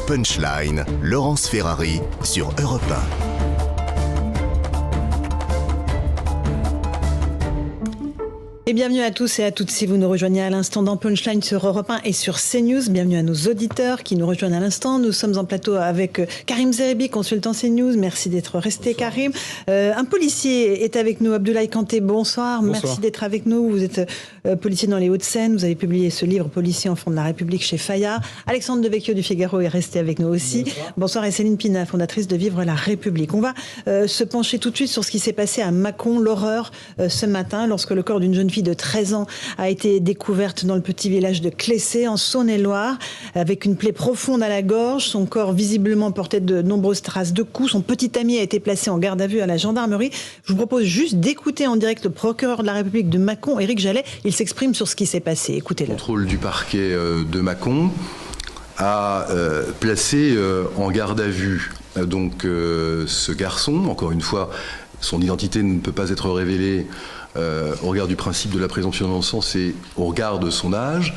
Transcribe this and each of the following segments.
Punchline, Laurence Ferrari sur Europe 1. Et bienvenue à tous et à toutes si vous nous rejoignez à l'instant dans Punchline sur Europe 1 et sur CNews. Bienvenue à nos auditeurs qui nous rejoignent à l'instant. Nous sommes en plateau avec Karim Zerebi, consultant CNews. Merci d'être resté, bonsoir. Karim. Un policier est avec nous, Abdoulaye Kanté. Bonsoir. Merci d'être avec nous. Vous êtes policier dans les Hauts-de-Seine. Vous avez publié ce livre, Policiers enfants de la République, chez Fayard. Alexandre Devecchio du Figaro est resté avec nous aussi. Bonsoir. Et Céline Pina, fondatrice de Vivre la République. On va se pencher tout de suite sur ce qui s'est passé à Mâcon, l'horreur ce matin, lorsque le corps d'une jeune fille de 13 ans a été découverte dans le petit village de Clessé, en Saône-et-Loire, avec une plaie profonde à la gorge. Son corps visiblement portait de nombreuses traces de coups. Son petit ami a été placé en garde à vue à la gendarmerie. Je vous propose juste d'écouter en direct le procureur de la République de Mâcon, Éric Jallet. Il s'exprime sur ce qui s'est passé. Écoutez-le. Le contrôle du parquet de Mâcon a placé en garde à vue ce garçon. Encore une fois, son identité ne peut pas être révélée au regard du principe de la présomption d'innocence et au regard de son âge.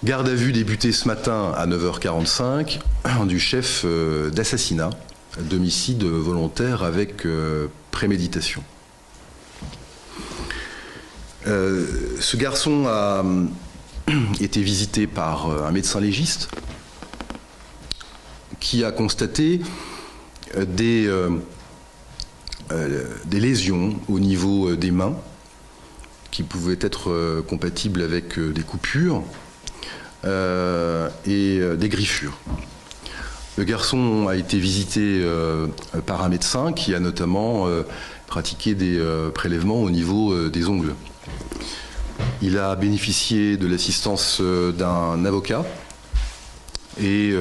Garde à vue débutée ce matin à 9h45 du chef d'assassinat, d'homicide volontaire avec préméditation. Ce garçon a été visité par un médecin légiste qui a constaté des lésions au niveau des mains qui pouvaient être compatibles avec des coupures et des griffures. Le garçon a été visité par un médecin qui a notamment pratiqué des prélèvements au niveau des ongles. Il a bénéficié de l'assistance d'un avocat et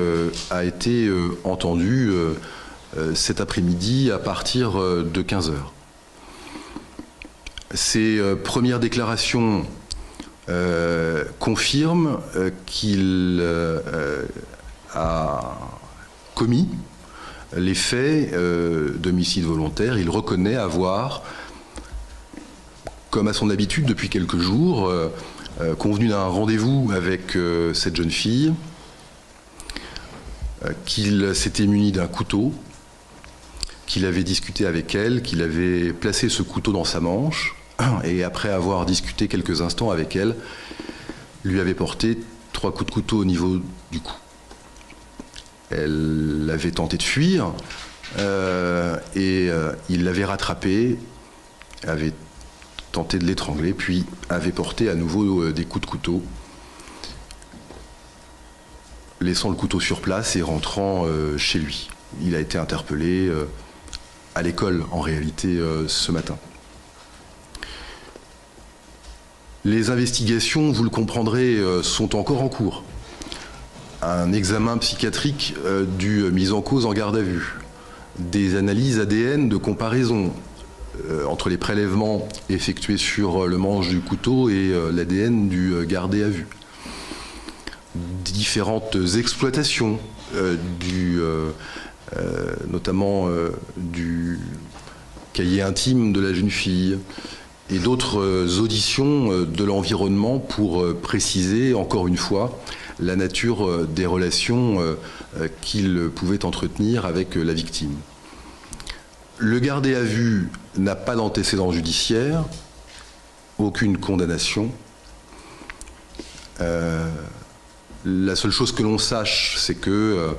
a été entendu cet après-midi à partir de 15h. Ces premières déclarations confirment qu'il a commis les faits d'homicide volontaire. Il reconnaît avoir, comme à son habitude depuis quelques jours, convenu d'un rendez-vous avec cette jeune fille, qu'il s'était muni d'un couteau, qu'il avait discuté avec elle, qu'il avait placé ce couteau dans sa manche et après avoir discuté quelques instants avec elle, lui avait porté 3 coups de couteau au niveau du cou. Elle avait tenté de fuir et il l'avait rattrapée, avait tenté de l'étrangler, puis avait porté à nouveau des coups de couteau, laissant le couteau sur place et rentrant chez lui. Il a été interpellé à l'école, en réalité, ce matin. Les investigations, vous le comprendrez, sont encore en cours. Un examen psychiatrique du mis en cause en garde à vue, des analyses ADN de comparaison entre les prélèvements effectués sur le manche du couteau et l'ADN du gardé à vue. Différentes exploitations notamment du cahier intime de la jeune fille et d'autres auditions de l'environnement pour préciser encore une fois la nature des relations qu'il pouvait entretenir avec la victime. Le gardé à vue n'a pas d'antécédent judiciaire, aucune condamnation. La seule chose que l'on sache, c'est que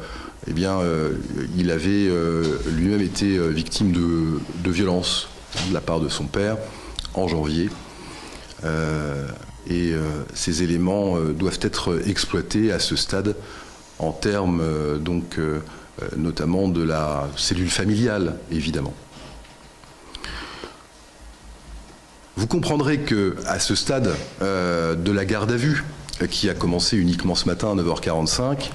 il avait lui-même été victime de violences de la part de son père en janvier. Ces éléments doivent être exploités à ce stade en termes notamment de la cellule familiale, évidemment. Vous comprendrez qu'à ce stade de la garde à vue, qui a commencé uniquement ce matin à 9h45,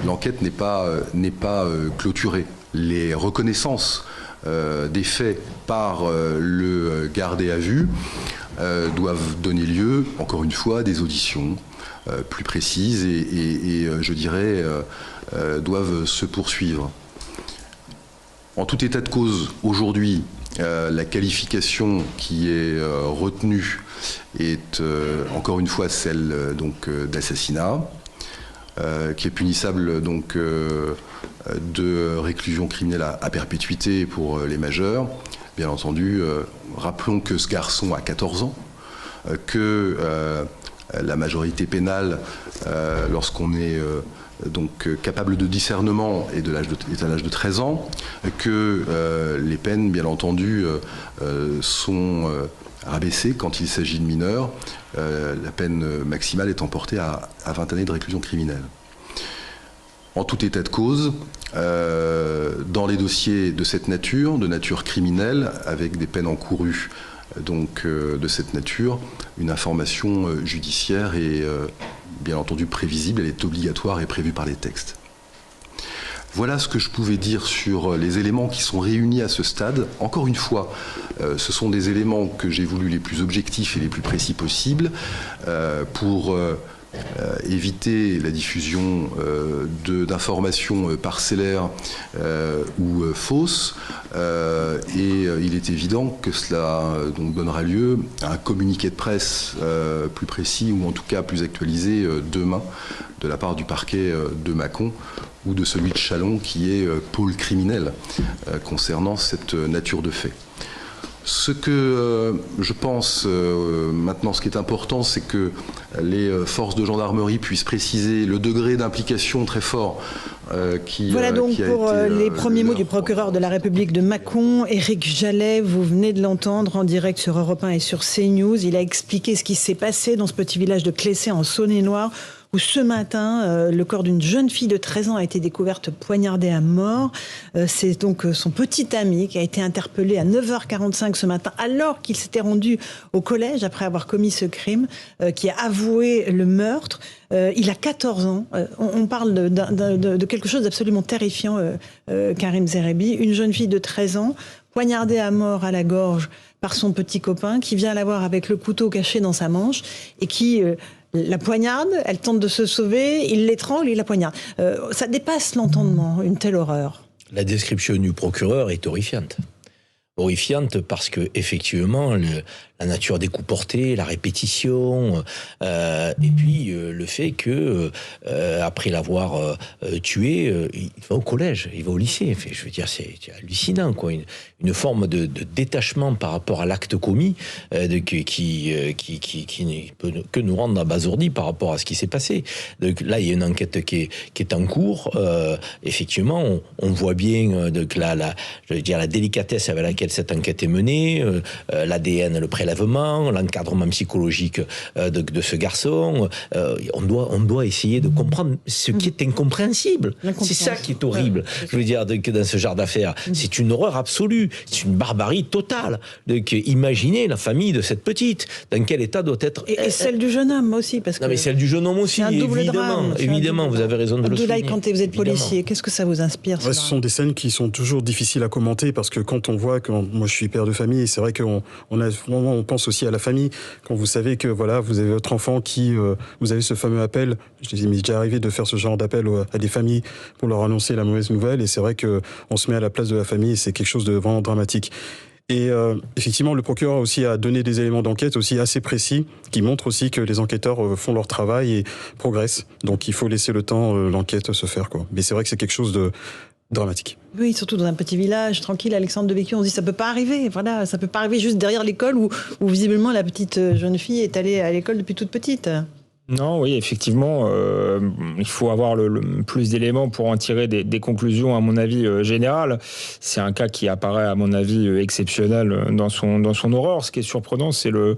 l'enquête n'est pas clôturée. Les reconnaissances des faits par le gardé à vue doivent donner lieu, encore une fois, à des auditions plus précises et je dirais, doivent se poursuivre. En tout état de cause, aujourd'hui, la qualification qui est retenue est encore une fois celle d'assassinat. qui est punissable donc de réclusion criminelle à perpétuité pour les majeurs. Bien entendu, rappelons que ce garçon a 14 ans, que la majorité pénale, lorsqu'on est donc capable de discernement est à l'âge de 13 ans, que les peines, bien entendu, sont rabaissées quand il s'agit de mineurs. La peine maximale est emportée à 20 années de réclusion criminelle. En tout état de cause, dans les dossiers de cette nature, de nature criminelle, avec des peines encourues donc, de cette nature, une information judiciaire est bien entendu prévisible, elle est obligatoire et prévue par les textes. Voilà ce que je pouvais dire sur les éléments qui sont réunis à ce stade. Encore une fois, ce sont des éléments que j'ai voulu les plus objectifs et les plus précis possibles pour éviter la diffusion d'informations parcellaires ou fausses. Et il est évident que cela donc, donnera lieu à un communiqué de presse plus précis ou en tout cas plus actualisé demain de la part du parquet de Mâcon ou de celui de Châlons qui est pôle criminel concernant cette nature de fait. Ce que je pense maintenant, ce qui est important, c'est que les forces de gendarmerie puissent préciser le degré d'implication très fort qui voilà donc qui a pour été, les premiers mots du procureur de la République de Mâcon, Éric Jallet. Vous venez de l'entendre en direct sur Europe 1 et sur CNews. Il a expliqué ce qui s'est passé dans ce petit village de Clessay en Saône-et-Loire, où ce matin, le corps d'une jeune fille de 13 ans a été découverte poignardée à mort. C'est donc son petit ami qui a été interpellé à 9h45 ce matin, alors qu'il s'était rendu au collège après avoir commis ce crime, qui a avoué le meurtre. Il a 14 ans. On parle de quelque chose d'absolument terrifiant, Karim Zerébi. Une jeune fille de 13 ans, poignardée à mort à la gorge par son petit copain, qui vient la voir avec le couteau caché dans sa manche et qui... la poignarde, elle tente de se sauver, il l'étrangle, il la poignarde. Ça dépasse l'entendement, une telle horreur. La description du procureur est horrifiante. Horrifiante parce que effectivement la nature des coups portés, la répétition, et puis le fait que après l'avoir tué, il va au collège, il va au lycée. Enfin, je veux dire, c'est hallucinant, quoi. Une forme de détachement par rapport à l'acte commis, qui ne peut que nous rendre abasourdis par rapport à ce qui s'est passé. Donc là, il y a une enquête qui est en cours. Effectivement, on voit bien je veux dire, la délicatesse avec laquelle cette enquête est menée, l'ADN, le prélèvement, l'encadrement psychologique de ce garçon. On doit essayer de comprendre ce qui est incompréhensible. C'est ça qui est horrible. Ouais. Je veux dire que dans ce genre d'affaires, c'est une horreur absolue, c'est une barbarie totale. Donc, imaginez la famille de cette petite, dans quel état doit être... Et celle du jeune homme aussi, parce que... Non, mais celle du jeune homme aussi, évidemment, vous avez raison de le souligner. Abdoulaye Kanté, vous êtes policier, qu'est-ce que ça vous inspire? Ce sont des scènes qui sont toujours difficiles à commenter, parce que quand on voit, moi je suis père de famille, et c'est vrai qu'on pense aussi à la famille, quand vous savez que voilà, vous avez votre enfant qui, vous avez ce fameux appel, je dis, mais déjà arrivé de faire ce genre d'appel à des familles pour leur annoncer la mauvaise nouvelle, et c'est vrai qu'on se met à la place de la famille, et c'est quelque chose de vraiment dramatique. Et effectivement, le procureur aussi a donné des éléments d'enquête aussi assez précis qui montrent aussi que les enquêteurs font leur travail et progressent. Donc il faut laisser le temps l'enquête se faire, quoi. Mais c'est vrai que c'est quelque chose de dramatique. Oui, surtout dans un petit village tranquille, Alexandre Devecchio, on se dit ça peut pas arriver. Voilà, ça peut pas arriver juste derrière l'école où visiblement la petite jeune fille est allée à l'école depuis toute petite. Non, oui, effectivement, il faut avoir le plus d'éléments pour en tirer des conclusions, à mon avis, générales. C'est un cas qui apparaît, à mon avis, exceptionnel dans son horreur. Ce qui est surprenant, c'est le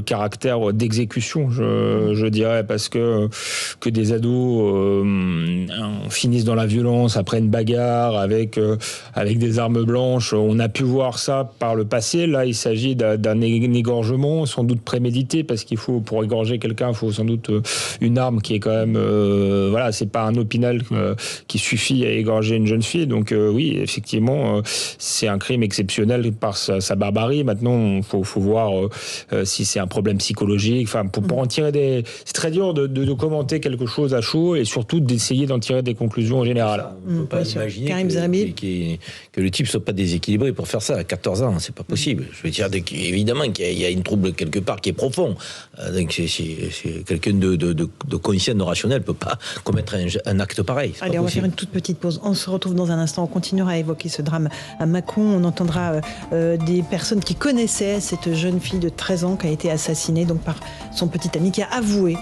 caractère d'exécution, je dirais, parce que des ados finissent dans la violence après une bagarre avec des armes blanches. On a pu voir ça par le passé. Là, il s'agit d'un égorgement, sans doute prémédité, parce qu'il faut, pour égorger quelqu'un, il faut sans doute une arme qui est quand même... voilà, c'est pas un opinel qui suffit à égorger une jeune fille. Donc oui, effectivement, c'est un crime exceptionnel par sa barbarie. Maintenant, il faut voir si c'est un problème psychologique. Enfin, pour en tirer c'est très dur de commenter quelque chose à chaud et surtout d'essayer d'en tirer des conclusions générales. On ne peut pas imaginer que le type soit pas déséquilibré pour faire ça à 14 ans. C'est pas possible. Je veux dire, évidemment qu'il y a une trouble quelque part qui est profond. Donc c'est quelqu'un de conscient, de rationnel ne peut pas commettre un acte pareil. Allez, on va faire une toute petite pause. On se retrouve dans un instant. On continuera à évoquer ce drame à Mâcon. On entendra des personnes qui connaissaient cette jeune fille de 13 ans qui a été assassinée donc par son petit ami, qui a avoué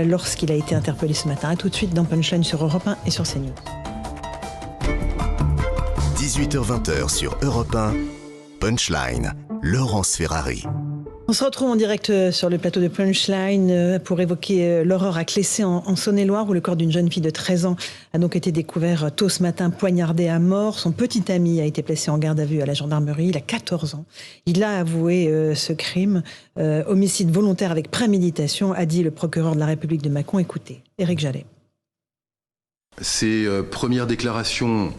lorsqu'il a été interpellé ce matin. A tout de suite dans Punchline sur Europe 1 et sur CNews. 18h-20h sur Europe 1, Punchline, Laurence Ferrari. On se retrouve en direct sur le plateau de Punchline pour évoquer l'horreur à Clessay en Saône-et-Loire, où le corps d'une jeune fille de 13 ans a donc été découvert tôt ce matin, poignardé à mort. Son petit ami a été placé en garde à vue à la gendarmerie. Il a 14 ans. Il a avoué ce crime, homicide volontaire avec préméditation, a dit le procureur de la République de Mâcon. Écoutez, Éric Jallet. Ces premières déclarations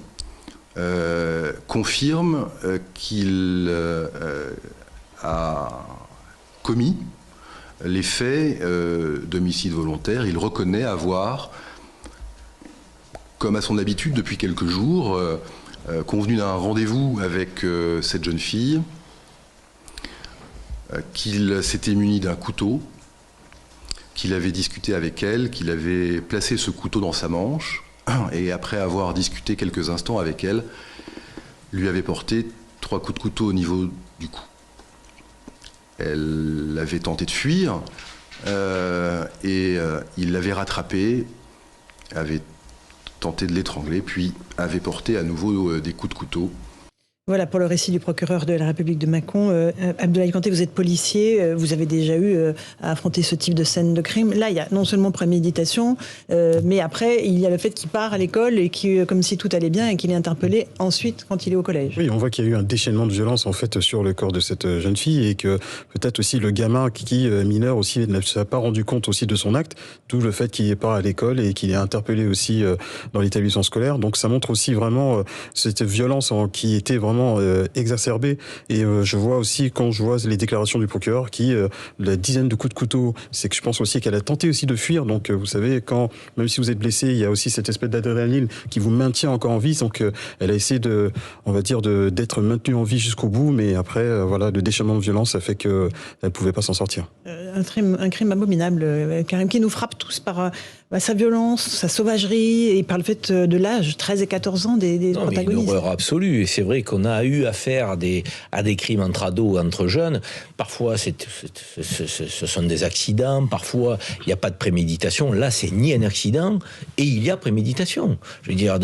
confirment qu'il a commis les faits d'homicide volontaire. Il reconnaît avoir, comme à son habitude depuis quelques jours, convenu d'un rendez-vous avec cette jeune fille, qu'il s'était muni d'un couteau, qu'il avait discuté avec elle, qu'il avait placé ce couteau dans sa manche, et après avoir discuté quelques instants avec elle, lui avait porté 3 coups de couteau au niveau du cou. Elle avait tenté de fuir et il l'avait rattrapée, avait tenté de l'étrangler, puis avait porté à nouveau des coups de couteau. Voilà pour le récit du procureur de la République de Mâcon. Abdoulaye Kanté, vous êtes policier, vous avez déjà eu à affronter ce type de scène de crime. Là, il y a non seulement préméditation, mais après, il y a le fait qu'il part à l'école et qui, comme si tout allait bien et qu'il est interpellé ensuite quand il est au collège. Oui, on voit qu'il y a eu un déchaînement de violence en fait sur le corps de cette jeune fille et que peut-être aussi le gamin qui mineur aussi ne s'est pas rendu compte aussi de son acte, d'où le fait qu'il part à l'école et qu'il est interpellé aussi dans l'établissement scolaire. Donc ça montre aussi vraiment cette violence qui était vraiment exacerbée. Et je vois aussi, quand je vois les déclarations du procureur, la dizaine de coups de couteau, c'est que je pense aussi qu'elle a tenté aussi de fuir. Donc vous savez, même si vous êtes blessé, il y a aussi cette espèce d'adrénaline qui vous maintient encore en vie. Donc elle a essayé d'être maintenue en vie jusqu'au bout, mais après, le déchaînement de violence a fait qu'elle ne pouvait pas s'en sortir. Un crime abominable, Karim, qui nous frappe tous par sa violence, sa sauvagerie et par le fait de l'âge, 13 et 14 ans des protagonistes. Une horreur absolue. Et c'est vrai qu'on a eu affaire à des crimes entre ados, entre jeunes. Parfois, ce sont des accidents. Parfois, il n'y a pas de préméditation. Là, c'est ni un accident et il y a préméditation. Je veux dire,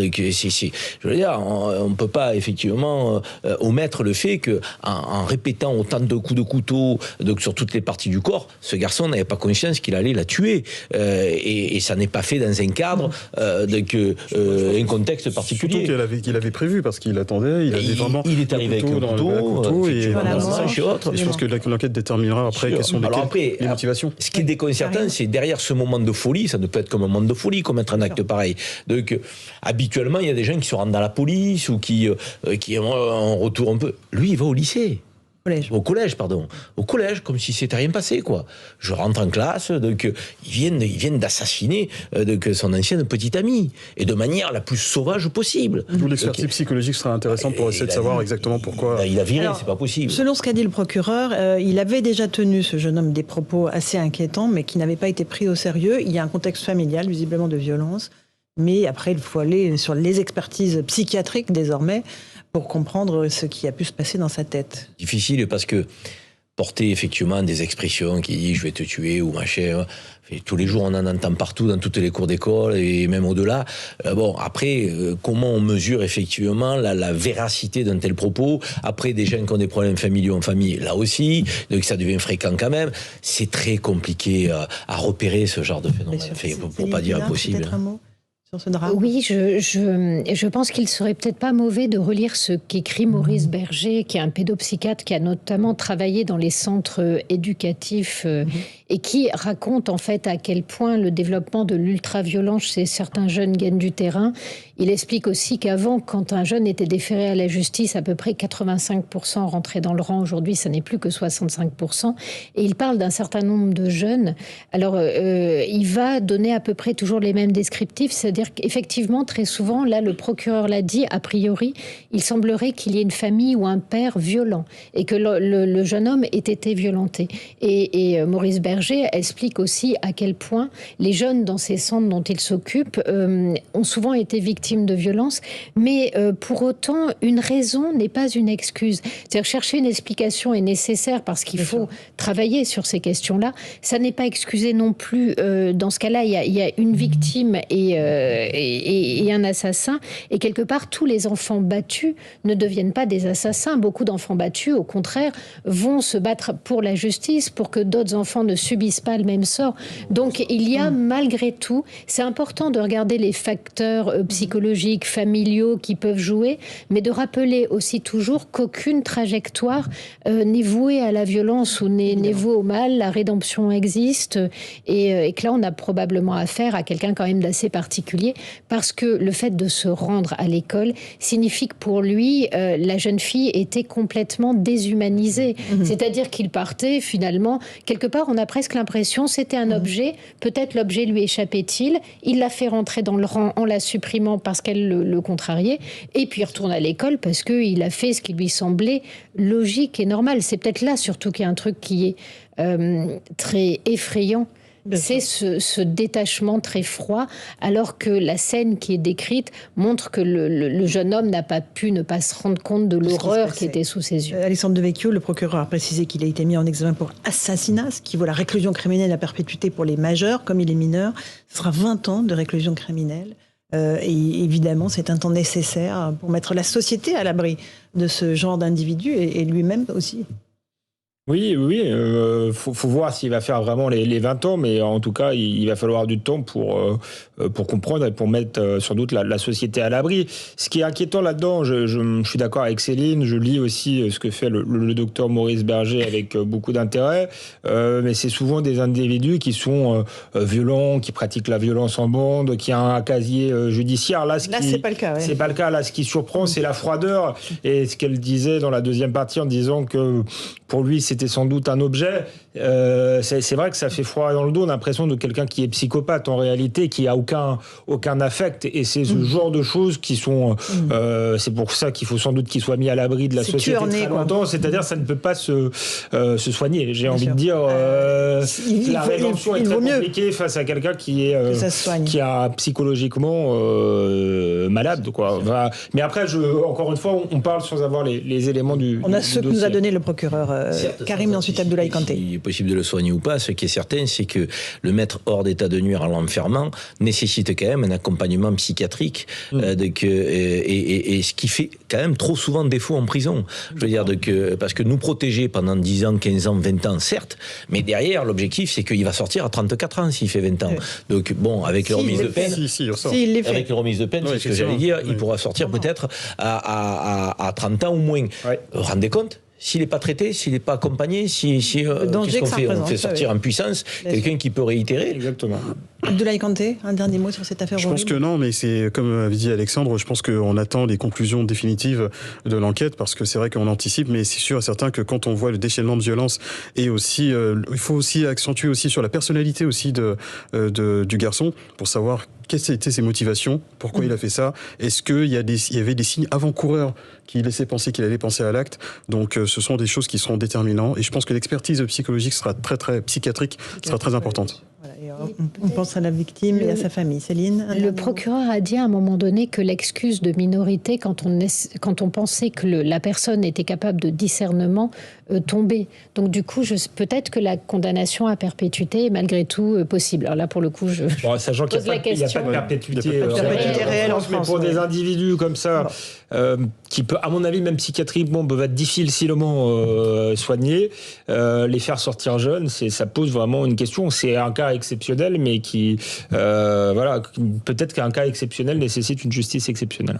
on ne peut pas effectivement omettre le fait qu'en répétant autant de coups de couteau sur toutes les parties du corps, ce garçon n'avait pas conscience qu'il allait la tuer. Et ça n'est pas fait dans un cadre, un contexte particulier. Surtout qu'il avait prévu, parce qu'il attendait, il est arrivé avec un couteau, et je pense que l'enquête déterminera après quelles sont les motivations. Ce qui est déconcertant, c'est derrière ce moment de folie, ça ne peut être comme un moment de folie, commettre un acte pareil. Donc, habituellement, il y a des gens qui se rendent dans la police ou qui ont un retour un peu. Lui, il va au lycée. Au collège, comme si c'était rien passé, quoi. Je rentre en classe, donc ils viennent d'assassiner son ancienne petite amie, et de manière la plus sauvage possible. D'où l'expertise psychologique sera intéressante pour essayer de savoir exactement pourquoi. Il a viré, c'est pas possible. Selon ce qu'a dit le procureur, il avait déjà tenu, ce jeune homme, des propos assez inquiétants, mais qui n'avaient pas été pris au sérieux. Il y a un contexte familial, visiblement de violence, mais après, il faut aller sur les expertises psychiatriques désormais pour comprendre ce qui a pu se passer dans sa tête. Difficile parce que porter effectivement des expressions qui disent « je vais te tuer » ou machin, tous les jours on en entend partout dans toutes les cours d'école et même au-delà. Après, comment on mesure effectivement la véracité d'un tel propos? Après, des gens qui ont des problèmes familiaux en famille, là aussi, donc ça devient fréquent quand même. C'est très compliqué à repérer ce genre de phénomène, pour pas dire impossible. Oui, je pense qu'il serait peut-être pas mauvais de relire ce qu'écrit Maurice Berger, qui est un pédopsychiatre qui a notamment travaillé dans les centres éducatifs et qui raconte en fait à quel point le développement de l'ultra-violence chez certains jeunes gagne du terrain. Il explique aussi qu'avant, quand un jeune était déféré à la justice, à peu près 85% rentraient dans le rang. Aujourd'hui, ça n'est plus que 65%. Et il parle d'un certain nombre de jeunes. Alors, il va donner à peu près toujours les mêmes descriptifs, c'est-à-dire qu'effectivement, très souvent, là, le procureur l'a dit, a priori, il semblerait qu'il y ait une famille ou un père violent et que le jeune homme ait été violenté. Et Maurice Berger Berger explique aussi à quel point les jeunes dans ces centres dont ils s'occupent ont souvent été victimes de violences, mais pour autant, une raison n'est pas une excuse. C'est-à-dire chercher une explication est nécessaire parce qu'il faut travailler sur ces questions-là. Ça n'est pas excusé non plus. Dans ce cas-là, il y a une victime et un assassin. Et quelque part, tous les enfants battus ne deviennent pas des assassins. Beaucoup d'enfants battus, au contraire, vont se battre pour la justice, pour que d'autres enfants ne subissent pas le même sort. Donc, il y a malgré tout, c'est important de regarder les facteurs psychologiques, familiaux qui peuvent jouer, mais de rappeler aussi toujours qu'aucune trajectoire n'est vouée à la violence ou n'est vouée au mal. La rédemption existe et que là, on a probablement affaire à quelqu'un quand même d'assez particulier parce que le fait de se rendre à l'école signifie que pour lui, la jeune fille était complètement déshumanisée. C'est-à-dire qu'il partait finalement, quelque part, on a presque l'impression c'était un objet, peut-être l'objet lui échappait-il, il l'a fait rentrer dans le rang en la supprimant parce qu'elle le contrariait, et puis il retourne à l'école parce qu'il a fait ce qui lui semblait logique et normal. C'est peut-être là surtout qu'il y a un truc qui est très effrayant. C'est ce détachement très froid, alors que la scène qui est décrite montre que le jeune homme n'a pas pu ne pas se rendre compte de l'horreur qui était sous ses yeux. Alexandre Devecchio, le procureur, a précisé qu'il a été mis en examen pour assassinat, ce qui vaut la réclusion criminelle à perpétuité pour les majeurs, comme il est mineur. Ce sera 20 ans de réclusion criminelle. Et évidemment, c'est un temps nécessaire pour mettre la société à l'abri de ce genre d'individu et lui-même aussi. Oui, faut voir s'il va faire vraiment les 20 ans, mais en tout cas, il va falloir du temps pour comprendre et pour mettre sans doute la société à l'abri. Ce qui est inquiétant là-dedans, je suis d'accord avec Céline, je lis aussi ce que fait le docteur Maurice Berger avec beaucoup d'intérêt, mais c'est souvent des individus qui sont violents, qui pratiquent la violence en bande, qui ont un casier judiciaire. Là, c'est pas le cas. Ouais. C'est pas le cas. Là, ce qui surprend, c'est la froideur et ce qu'elle disait dans la deuxième partie en disant que pour lui, c'était sans doute un objet. C'est vrai que ça fait froid dans le dos. On a l'impression de quelqu'un qui est psychopathe en réalité, qui a aucun affect. Et c'est ce genre de choses qui sont. C'est pour ça qu'il faut sans doute qu'il soit mis à l'abri de la société très longtemps. C'est-à-dire, ça ne peut pas se soigner. J'ai envie de dire, la rédemption est très compliquée face à quelqu'un qui a psychologiquement malade, quoi. Mais après, encore une fois, on parle sans avoir les éléments du. On a ce que nous a donné le procureur. Karim, ensuite Abdoulaye Kanté. Il est possible de le soigner ou pas. Ce qui est certain, c'est que le mettre hors d'état de nuire en l'enfermant nécessite quand même un accompagnement psychiatrique et ce qui fait quand même trop souvent défaut en prison. Je veux dire, parce que nous protéger pendant 10 ans, 15 ans, 20 ans, certes, mais derrière, l'objectif, c'est qu'il va sortir à 34 ans s'il fait 20 ans. Donc, bon, avec les remises de peine, avec les remises de peine, c'est ce que j'allais dire, il pourra sortir peut-être à 30 ans ou moins. Rendez compte? S'il n'est pas traité, s'il n'est pas accompagné, qu'est-ce qu'on fait? On fait sortir en puissance quelqu'un qui peut réitérer. Exactement. Abdoulaye Kanté, un dernier mot sur cette affaire. Je pense que non, mais c'est comme avait dit Alexandre, je pense qu'on attend les conclusions définitives de l'enquête parce que c'est vrai qu'on anticipe, mais c'est sûr et certain que quand on voit le déchaînement de violence et aussi, il faut aussi accentuer aussi sur la personnalité aussi du garçon pour savoir quelles étaient ses motivations, pourquoi il a fait ça, est-ce qu'il y avait des signes avant-coureurs qui laissaient penser qu'il allait penser à l'acte. Donc ce sont des choses qui seront déterminantes et je pense que l'expertise psychologique sera très psychiatrique, sera très importante. Voilà, on pense à la victime et à sa famille. Céline, le procureur a dit à un moment donné que l'excuse de minorité, quand on pensait que la personne était capable de discernement, tombait. Donc du coup, peut-être que la condamnation à perpétuité est malgré tout possible. Alors là, pour le coup, sachant qu'il n'y a pas de perpétuité réelle en France. Mais pour des individus comme ça, qui peut, à mon avis, même psychiatriquement, peuvent être difficilement soignés, les faire sortir jeunes, ça pose vraiment une question. C'est un cas exceptionnel, mais peut-être qu'un cas exceptionnel nécessite une justice exceptionnelle.